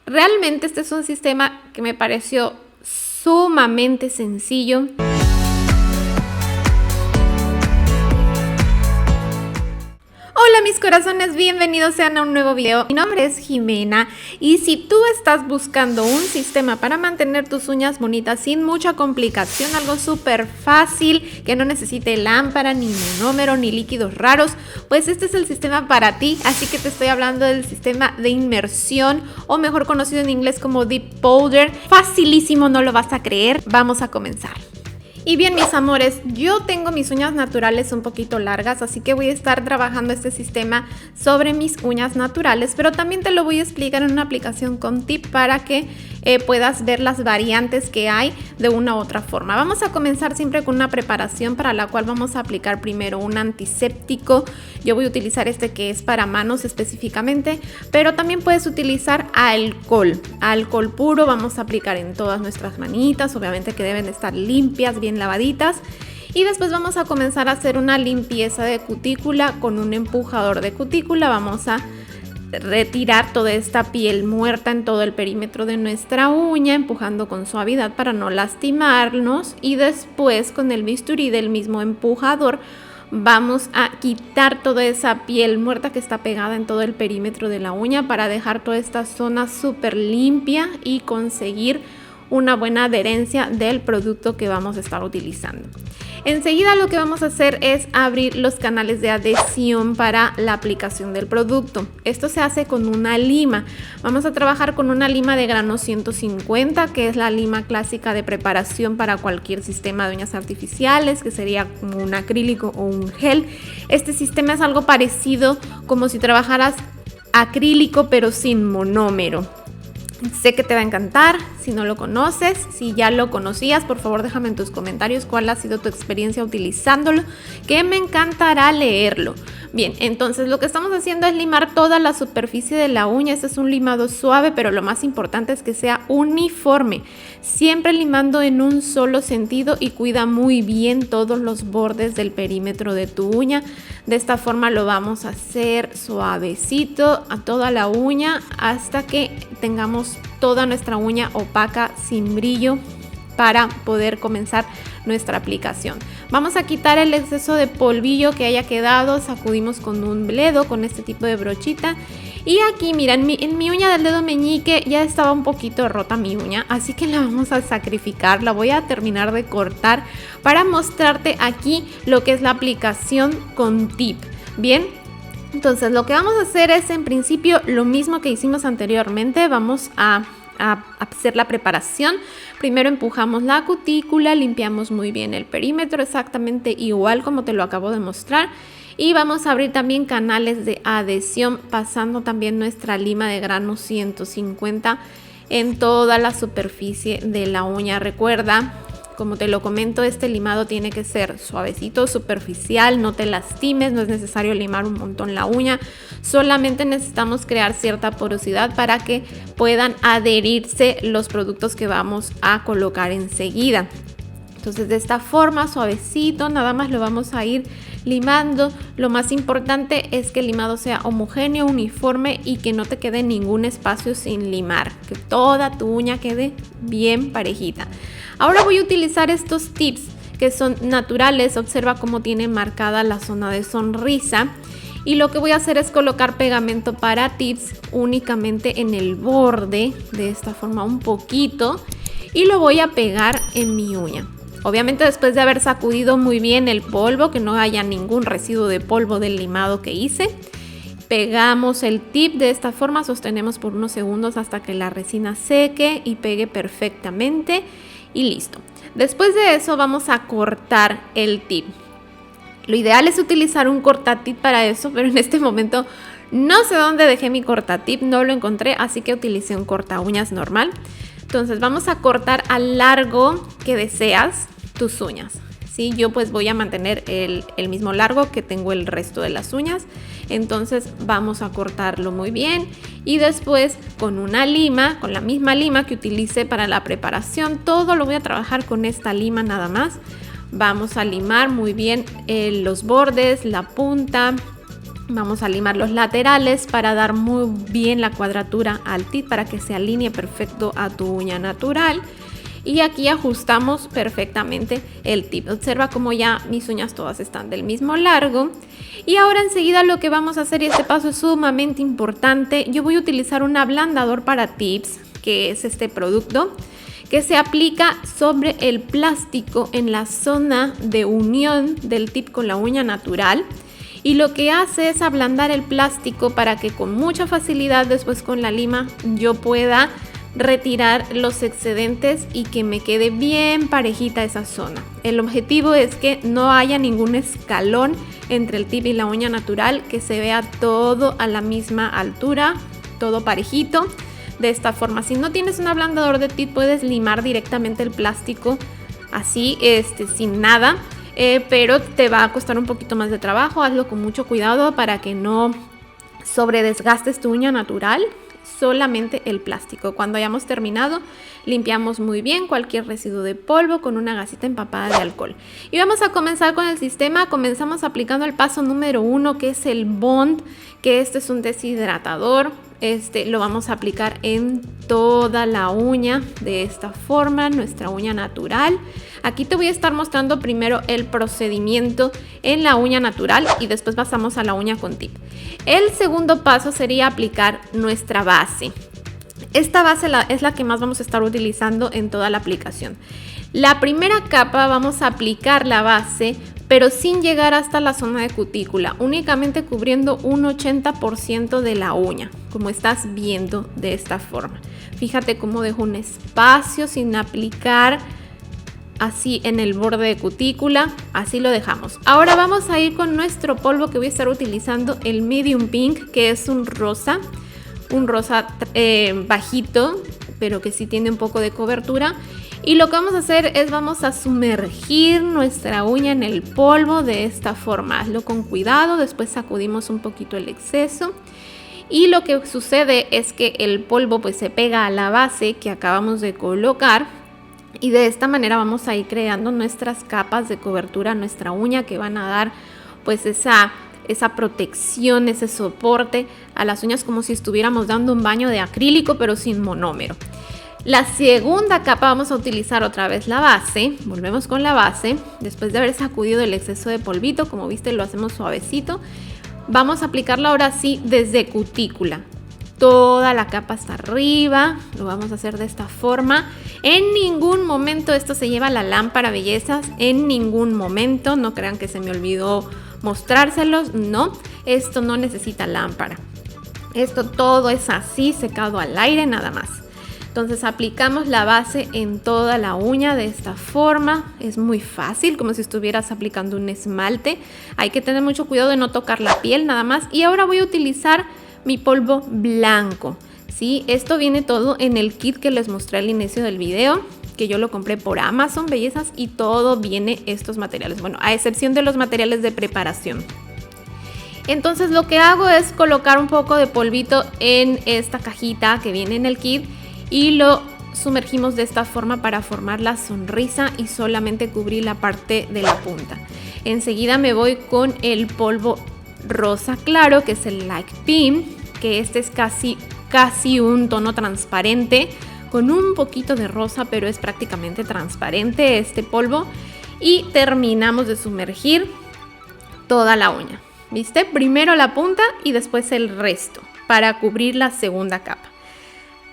Realmente este es un sistema que me pareció sumamente sencillo. Hola mis corazones, bienvenidos sean a un nuevo video. Mi nombre es Jimena y si tú estás buscando un sistema para mantener tus uñas bonitas sin mucha complicación, algo súper fácil, que no necesite lámpara, ni monómero, ni líquidos raros, pues este es el sistema para ti. Así que te estoy hablando del sistema de inmersión, o mejor conocido en inglés como Deep Powder. Facilísimo, no lo vas a creer. Vamos a comenzar. Y bien mis amores, yo tengo mis uñas naturales un poquito largas, así que voy a estar trabajando este sistema sobre mis uñas naturales, pero también te lo voy a explicar en una aplicación con tip para que puedas ver las variantes que hay de una u otra forma. Vamos a comenzar siempre con una preparación para la cual vamos a aplicar primero un antiséptico. Yo voy a utilizar este que es para manos específicamente, pero también puedes utilizar alcohol puro. Vamos a aplicar en todas nuestras manitas, obviamente que deben estar limpias, bien lavaditas. Y después vamos a comenzar a hacer una limpieza de cutícula con un empujador de cutícula. Vamos a retirar toda esta piel muerta en todo el perímetro de nuestra uña, empujando con suavidad para no lastimarnos, y después con el bisturí del mismo empujador vamos a quitar toda esa piel muerta que está pegada en todo el perímetro de la uña para dejar toda esta zona súper limpia y conseguir una buena adherencia del producto que vamos a estar utilizando. Enseguida lo que vamos a hacer es abrir los canales de adhesión para la aplicación del producto. Esto se hace con una lima. Vamos a trabajar con una lima de grano 150, que es la lima clásica de preparación para cualquier sistema de uñas artificiales, que sería como un acrílico o un gel. Este sistema es algo parecido como si trabajaras acrílico pero sin monómero. Sé que te va a encantar. Si no lo conoces, si ya lo conocías, por favor déjame en tus comentarios cuál ha sido tu experiencia utilizándolo, que me encantará leerlo. Bien, entonces lo que estamos haciendo es limar toda la superficie de la uña. Este es un limado suave, pero lo más importante es que sea uniforme, siempre limando en un solo sentido, y cuida muy bien todos los bordes del perímetro de tu uña. De esta forma lo vamos a hacer suavecito a toda la uña hasta que tengamos toda nuestra uña opaca, sin brillo, para poder comenzar nuestra aplicación. Vamos a quitar el exceso de polvillo que haya quedado. Sacudimos con un bledo, con este tipo de brochita. Y aquí, mira, en mi uña del dedo meñique ya estaba un poquito rota mi uña, así que la vamos a sacrificar. La voy a terminar de cortar para mostrarte aquí lo que es la aplicación con tip. Bien, entonces lo que vamos a hacer es, en principio, lo mismo que hicimos anteriormente. Vamos a hacer la preparación. Primero empujamos la cutícula, limpiamos muy bien el perímetro, exactamente igual como te lo acabo de mostrar. Y vamos a abrir también canales de adhesión, pasando también nuestra lima de grano 150 en toda la superficie de la uña. Recuerda, como te lo comento, este limado tiene que ser suavecito, superficial, no te lastimes, no es necesario limar un montón la uña, solamente necesitamos crear cierta porosidad para que puedan adherirse los productos que vamos a colocar enseguida. Entonces de esta forma, suavecito, nada más lo vamos a ir limando. Lo más importante es que el limado sea homogéneo, uniforme, y que no te quede ningún espacio sin limar, que toda tu uña quede bien parejita. Ahora voy a utilizar estos tips que son naturales. Observa cómo tiene marcada la zona de sonrisa. Y lo que voy a hacer es colocar pegamento para tips únicamente en el borde, de esta forma un poquito, y lo voy a pegar en mi uña. Obviamente después de haber sacudido muy bien el polvo, que no haya ningún residuo de polvo del limado que hice. Pegamos el tip de esta forma, sostenemos por unos segundos hasta que la resina seque y pegue perfectamente, y listo. Después de eso vamos a cortar el tip. Lo ideal es utilizar un cortatip para eso, pero en este momento no sé dónde dejé mi cortatip, no lo encontré, así que utilicé un corta uñas normal. Entonces vamos a cortar al largo que deseas tus uñas. ¿Sí? Yo pues voy a mantener el mismo largo que tengo el resto de las uñas. Entonces vamos a cortarlo muy bien, y después con una lima, con la misma lima que utilicé para la preparación, todo lo voy a trabajar con esta lima nada más. Vamos a limar muy bien los bordes, la punta, Vamos a limar los laterales para dar muy bien la cuadratura al tip, para que se alinee perfecto a tu uña natural. Y aquí ajustamos perfectamente el tip. Observa cómo ya mis uñas todas están del mismo largo. Y ahora enseguida lo que vamos a hacer, y este paso es sumamente importante, yo voy a utilizar un ablandador para tips, que es este producto, que se aplica sobre el plástico en la zona de unión del tip con la uña natural. Y lo que hace es ablandar el plástico para que con mucha facilidad después con la lima yo pueda retirar los excedentes y que me quede bien parejita esa zona. El objetivo es que no haya ningún escalón entre el tip y la uña natural, que se vea todo a la misma altura, todo parejito. De esta forma, si no tienes un ablandador de tip, puedes limar directamente el plástico así, sin nada. Pero te va a costar un poquito más de trabajo. Hazlo con mucho cuidado para que no sobredesgastes tu uña natural, solamente el plástico. Cuando hayamos terminado, limpiamos muy bien cualquier residuo de polvo con una gasita empapada de alcohol. Y vamos a comenzar con el sistema. Comenzamos aplicando el paso número 1, que es el Bond, que este es un deshidratador. Lo vamos a aplicar en toda la uña de esta forma, nuestra uña natural. Aquí te voy a estar mostrando primero el procedimiento en la uña natural y después pasamos a la uña con tip. El segundo paso sería aplicar nuestra base. Esta base es la que más vamos a estar utilizando en toda la aplicación. La primera capa vamos a aplicar la base, pero sin llegar hasta la zona de cutícula, únicamente cubriendo un 80% de la uña, como estás viendo de esta forma. Fíjate cómo dejo un espacio sin aplicar así en el borde de cutícula, así lo dejamos. Ahora vamos a ir con nuestro polvo, que voy a estar utilizando el Medium Pink, que es un rosa bajito, pero que sí tiene un poco de cobertura. Y lo que vamos a hacer es vamos a sumergir nuestra uña en el polvo de esta forma. Hazlo con cuidado, después sacudimos un poquito el exceso. Y lo que sucede es que el polvo pues se pega a la base que acabamos de colocar. Y de esta manera vamos a ir creando nuestras capas de cobertura a nuestra uña, que van a dar pues esa protección, ese soporte a las uñas, como si estuviéramos dando un baño de acrílico pero sin monómero. La segunda capa vamos a utilizar otra vez la base. Volvemos con la base. Después de haber sacudido el exceso de polvito, como viste lo hacemos suavecito, vamos a aplicarla ahora sí desde cutícula. Toda la capa hasta arriba, lo vamos a hacer de esta forma. En ningún momento esto se lleva a la lámpara, bellezas, en ningún momento. No crean que se me olvidó mostrárselos, no, esto no necesita lámpara. Esto todo es así, secado al aire nada más. Entonces aplicamos la base en toda la uña de esta forma. Es muy fácil, como si estuvieras aplicando un esmalte. Hay que tener mucho cuidado de no tocar la piel nada más. Y ahora voy a utilizar mi polvo blanco, ¿sí? Esto viene todo en el kit que les mostré al inicio del video, que yo lo compré por Amazon, bellezas, y todo viene estos materiales. Bueno, a excepción de los materiales de preparación. Entonces lo que hago es colocar un poco de polvito en esta cajita que viene en el kit y lo sumergimos de esta forma para formar la sonrisa y solamente cubrir la parte de la punta. Enseguida me voy con el polvo rosa claro, que es el Like Pink, que este es casi un tono transparente con un poquito de rosa, pero es prácticamente transparente este polvo. Y terminamos de sumergir toda la uña, ¿viste? Primero la punta y después el resto para cubrir la segunda capa.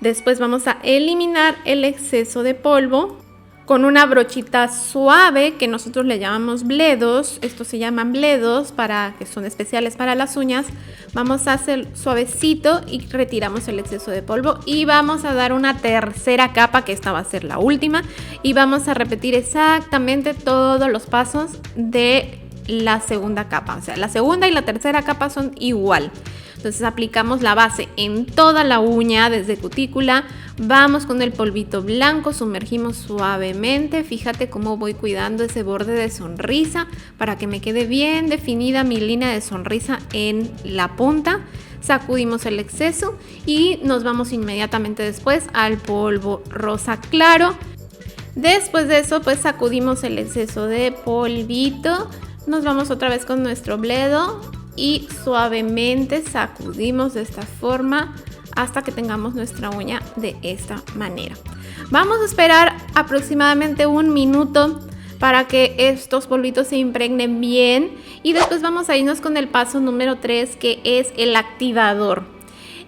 Después vamos a eliminar el exceso de polvo con una brochita suave que nosotros le llamamos bledos. Estos se llaman bledos, que son especiales para las uñas. Vamos a hacer suavecito y retiramos el exceso de polvo. Y vamos a dar una tercera capa, que esta va a ser la última. Y vamos a repetir exactamente todos los pasos de la segunda capa. O sea, la segunda y la tercera capa son igual. Entonces aplicamos la base en toda la uña desde cutícula, vamos con el polvito blanco, sumergimos suavemente, fíjate cómo voy cuidando ese borde de sonrisa para que me quede bien definida mi línea de sonrisa en la punta. Sacudimos el exceso y nos vamos inmediatamente después al polvo rosa claro. Después de eso pues sacudimos el exceso de polvito, nos vamos otra vez con nuestro bledo. y suavemente sacudimos de esta forma hasta que tengamos nuestra uña de esta manera. Vamos a esperar aproximadamente 1 minuto para que estos polvitos se impregnen bien y después vamos a irnos con el paso número 3, que es el activador.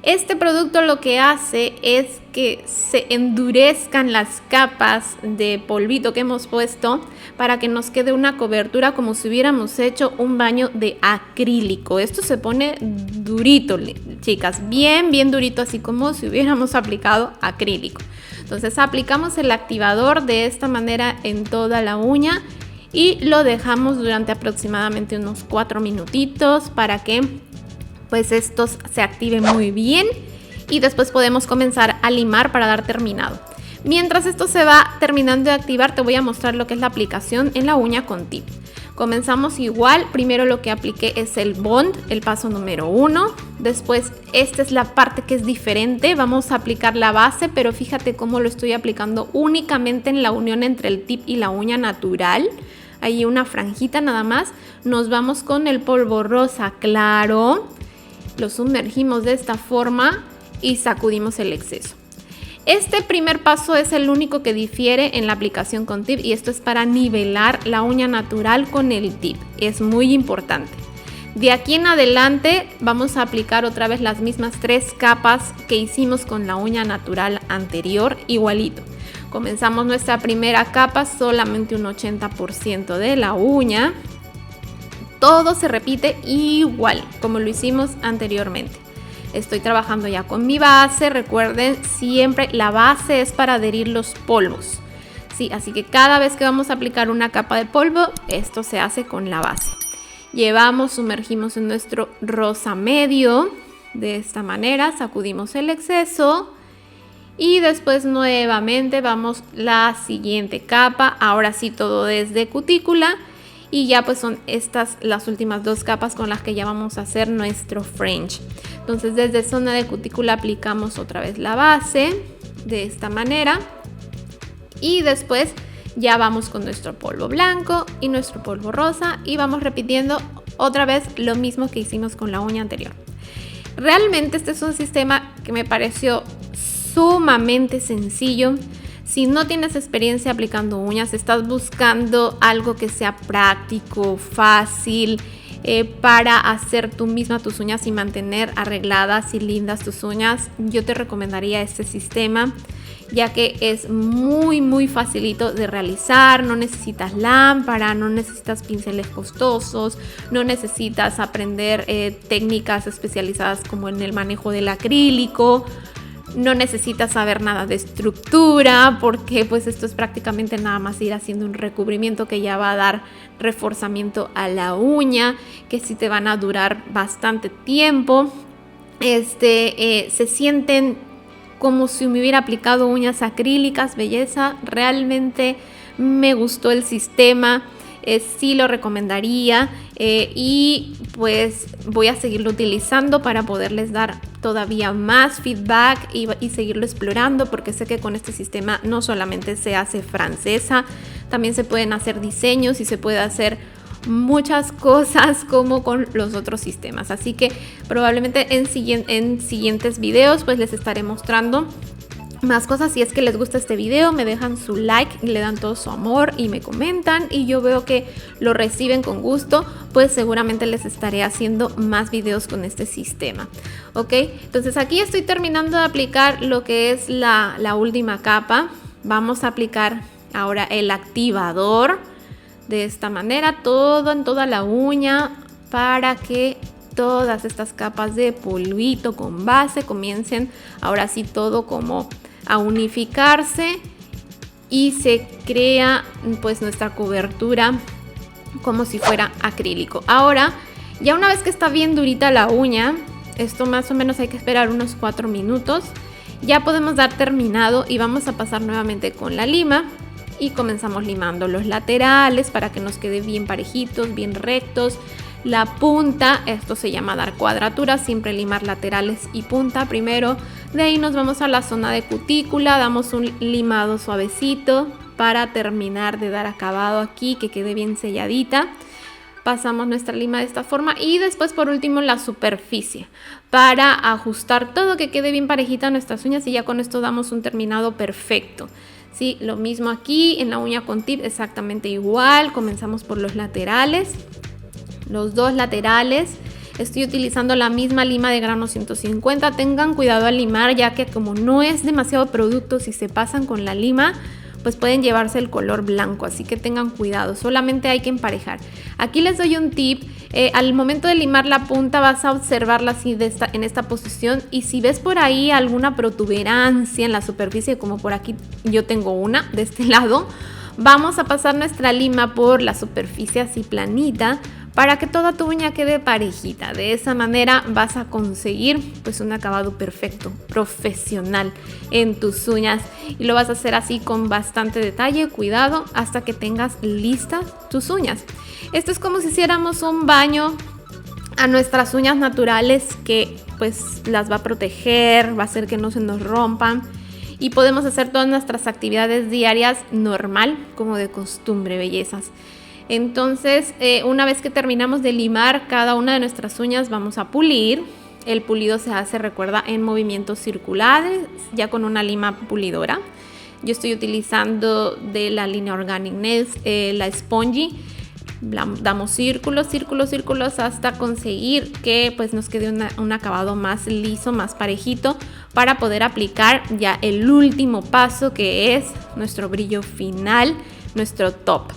Este producto lo que hace es que se endurezcan las capas de polvito que hemos puesto para que nos quede una cobertura como si hubiéramos hecho un baño de acrílico. Esto se pone durito, chicas, bien durito, así como si hubiéramos aplicado acrílico. Entonces aplicamos el activador de esta manera en toda la uña y lo dejamos durante aproximadamente unos 4 minutitos para que pues estos se activen muy bien y después podemos comenzar a limar para dar terminado. Mientras esto se va terminando de activar, te voy a mostrar lo que es la aplicación en la uña con tip. Comenzamos igual, primero lo que apliqué es el bond, el paso número 1. Después esta es la parte que es diferente, vamos a aplicar la base, pero fíjate cómo lo estoy aplicando únicamente en la unión entre el tip y la uña natural. Ahí una franjita nada más. Nos vamos con el polvo rosa claro, lo sumergimos de esta forma y sacudimos el exceso. Este primer paso es el único que difiere en la aplicación con tip y esto es para nivelar la uña natural con el tip. Es muy importante. De aquí en adelante vamos a aplicar otra vez las mismas 3 capas que hicimos con la uña natural anterior, igualito. Comenzamos nuestra primera capa, solamente un 80% de la uña. Todo se repite igual como lo hicimos anteriormente. Estoy trabajando ya con mi base. Recuerden, siempre la base es para adherir los polvos. Sí, así que cada vez que vamos a aplicar una capa de polvo, esto se hace con la base. Llevamos, sumergimos en nuestro rosa medio. De esta manera sacudimos el exceso. Y después nuevamente vamos la siguiente capa. Ahora sí todo desde cutícula. Y ya pues son estas las últimas 2 capas con las que ya vamos a hacer nuestro French. Entonces desde zona de cutícula aplicamos otra vez la base de esta manera. Y después ya vamos con nuestro polvo blanco y nuestro polvo rosa. Y vamos repitiendo otra vez lo mismo que hicimos con la uña anterior. Realmente este es un sistema que me pareció sumamente sencillo. Si no tienes experiencia aplicando uñas, estás buscando algo que sea práctico, fácil, para hacer tú misma tus uñas y mantener arregladas y lindas tus uñas, yo te recomendaría este sistema, ya que es muy facilito de realizar. No necesitas lámpara, no necesitas pinceles costosos, no necesitas aprender técnicas especializadas como en el manejo del acrílico. No necesitas saber nada de estructura, porque pues esto es prácticamente nada más ir haciendo un recubrimiento que ya va a dar reforzamiento a la uña, que sí te van a durar bastante tiempo. Se sienten como si me hubiera aplicado uñas acrílicas, belleza. Realmente me gustó el sistema. Sí lo recomendaría y pues voy a seguirlo utilizando para poderles dar todavía más feedback y seguirlo explorando, porque sé que con este sistema no solamente se hace francesa, también se pueden hacer diseños y se puede hacer muchas cosas como con los otros sistemas. Así que probablemente en siguientes videos pues les estaré mostrando más cosas. Si es que les gusta este video, me dejan su like y le dan todo su amor y me comentan y yo veo que lo reciben con gusto, pues seguramente les estaré haciendo más videos con este sistema. Ok, entonces aquí estoy terminando de aplicar lo que es la última capa. Vamos a aplicar ahora el activador de esta manera, todo en toda la uña, para que todas estas capas de polvito con base comiencen ahora sí todo como a unificarse y se crea pues nuestra cobertura como si fuera acrílico. Ahora, ya una vez que está bien durita la uña, esto más o menos hay que esperar unos 4 minutos, ya podemos dar terminado y vamos a pasar nuevamente con la lima y comenzamos limando los laterales para que nos quede bien parejitos, bien rectos. La punta, esto se llama dar cuadratura, siempre limar laterales y punta primero. De ahí nos vamos a la zona de cutícula, damos un limado suavecito para terminar de dar acabado aquí, que quede bien selladita. pasamos nuestra lima de esta forma y después por último la superficie para ajustar todo, que quede bien parejita nuestras uñas, y ya con esto damos un terminado perfecto. Sí, lo mismo aquí en la uña con tip, exactamente igual. Comenzamos por los laterales, los dos laterales. Estoy utilizando la misma lima de grano 150. Tengan cuidado al limar, ya que como no es demasiado producto, si se pasan con la lima pues pueden llevarse el color blanco, así que tengan cuidado, solamente hay que emparejar. Aquí les doy un tip, al momento de limar la punta vas a observarla así en esta posición, y si ves por ahí alguna protuberancia en la superficie, como por aquí yo tengo una de este lado, vamos a pasar nuestra lima por la superficie así planita, para que toda tu uña quede parejita. De esa manera vas a conseguir pues un acabado perfecto, profesional en tus uñas, y lo vas a hacer así con bastante detalle, cuidado, hasta que tengas listas tus uñas. Esto es como si hiciéramos un baño a nuestras uñas naturales, que pues las va a proteger, va a hacer que no se nos rompan, y podemos hacer todas nuestras actividades diarias normal, como de costumbre, bellezas. Entonces, una vez que terminamos de limar cada una de nuestras uñas, vamos a pulir. El pulido se hace, recuerda, en movimientos circulares, ya con una lima pulidora. Yo estoy utilizando de la línea Organic Nails, la Spongy. Damos círculos, círculos, círculos hasta conseguir que pues nos quede un acabado más liso, más parejito, para poder aplicar ya el último paso, que es nuestro brillo final, nuestro top.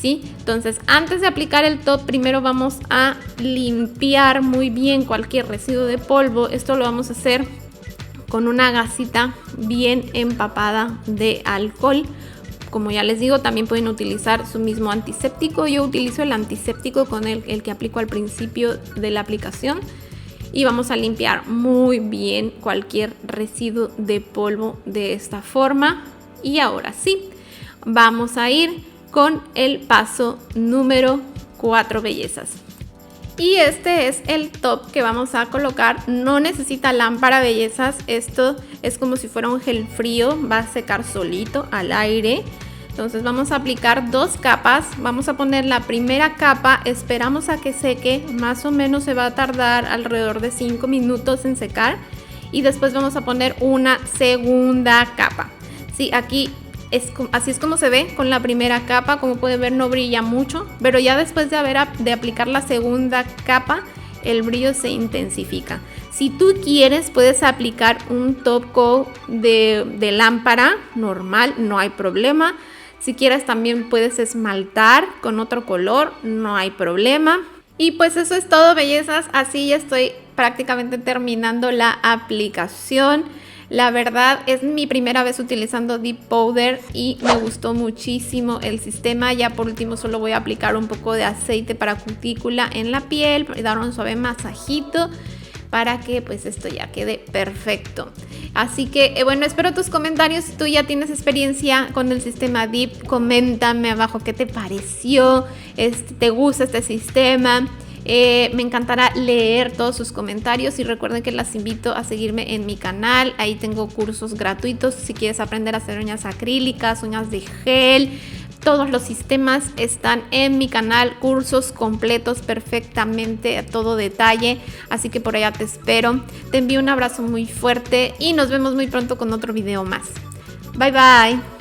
¿Sí? Entonces, antes de aplicar el top, primero vamos a limpiar muy bien cualquier residuo de polvo. Esto lo vamos a hacer con una gasita bien empapada de alcohol. Como ya les digo, también pueden utilizar su mismo antiséptico. Yo utilizo el antiséptico con el que aplico al principio de la aplicación. Y vamos a limpiar muy bien cualquier residuo de polvo de esta forma. Y ahora sí, vamos a ir con el paso número 4, bellezas. Y este es el top que vamos a colocar. No necesita lámpara, bellezas. Esto es como si fuera un gel frío, va a secar solito al aire. Entonces vamos a aplicar 2 capas. Vamos a poner la primera capa, esperamos a que seque, más o menos se va a tardar alrededor de 5 minutos en secar, y después vamos a poner una segunda capa. Sí, aquí así es como se ve con la primera capa. Como pueden ver, no brilla mucho, pero ya después de aplicar la segunda capa, el brillo se intensifica. Si tú quieres, puedes aplicar un top coat de lámpara normal, no hay problema. Si quieres, también puedes esmaltar con otro color, no hay problema. Y pues eso es todo, bellezas. Así ya estoy prácticamente terminando la aplicación. La verdad es mi primera vez utilizando Dip Powder y me gustó muchísimo el sistema. Ya por último solo voy a aplicar un poco de aceite para cutícula en la piel, dar un suave masajito para que pues esto ya quede perfecto. Así que bueno, espero tus comentarios. Si tú ya tienes experiencia con el sistema Dip, coméntame abajo qué te pareció, te gusta este sistema. Me encantará leer todos sus comentarios, y recuerden que las invito a seguirme en mi canal. Ahí tengo cursos gratuitos si quieres aprender a hacer uñas acrílicas, uñas de gel. Todos los sistemas están en mi canal, cursos completos perfectamente a todo detalle, así que por allá te espero. Te envío un abrazo muy fuerte y nos vemos muy pronto con otro video más. Bye bye.